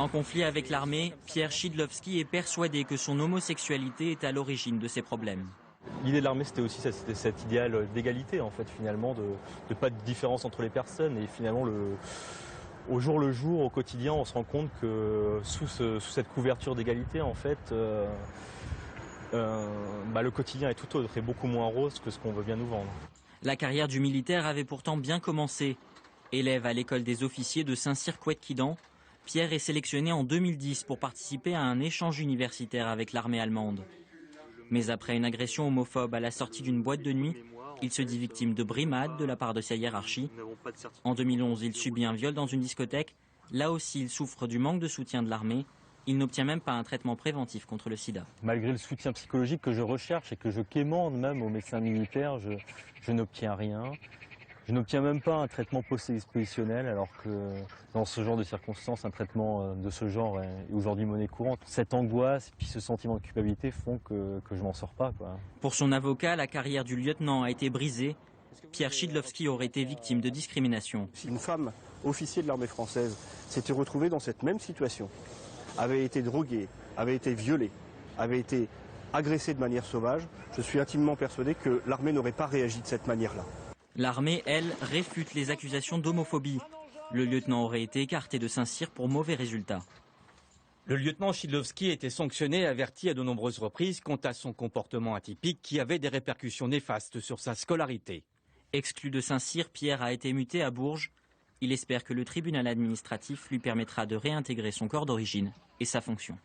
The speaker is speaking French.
En conflit avec l'armée, Pierre Szydlowski est persuadé que son homosexualité est à l'origine de ses problèmes. L'idée de l'armée, c'était aussi cet idéal d'égalité, en fait, finalement, de pas de différence entre les personnes. Et finalement, au jour le jour, au quotidien, on se rend compte que sous cette couverture d'égalité, en fait, le quotidien est tout autre et beaucoup moins rose que ce qu'on veut bien nous vendre. La carrière du militaire avait pourtant bien commencé. Élève à l'école des officiers de Saint-Cyr-Couët-Quidan, Pierre est sélectionné en 2010 pour participer à un échange universitaire avec l'armée allemande. Mais après une agression homophobe à la sortie d'une boîte de nuit, il se dit victime de brimades de la part de sa hiérarchie. En 2011, il subit un viol dans une discothèque. Là aussi, il souffre du manque de soutien de l'armée. Il n'obtient même pas un traitement préventif contre le sida. Malgré le soutien psychologique que je recherche et que je quémande même aux médecins militaires, je n'obtiens rien. Je n'obtiens même pas un traitement post-expositionnel, alors que dans ce genre de circonstances, un traitement de ce genre est aujourd'hui monnaie courante. Cette angoisse et puis ce sentiment de culpabilité font que je m'en sors pas, quoi. Pour son avocat, la carrière du lieutenant a été brisée. Pierre Szydlowski aurait été victime de discrimination. Si une femme officier de l'armée française s'était retrouvée dans cette même situation, avait été droguée, avait été violée, avait été agressée de manière sauvage, je suis intimement persuadé que l'armée n'aurait pas réagi de cette manière-là. L'armée, elle, réfute les accusations d'homophobie. Le lieutenant aurait été écarté de Saint-Cyr pour mauvais résultats. Le lieutenant Szydlowski était sanctionné et averti à de nombreuses reprises quant à son comportement atypique qui avait des répercussions néfastes sur sa scolarité. Exclu de Saint-Cyr, Pierre a été muté à Bourges. Il espère que le tribunal administratif lui permettra de réintégrer son corps d'origine et sa fonction.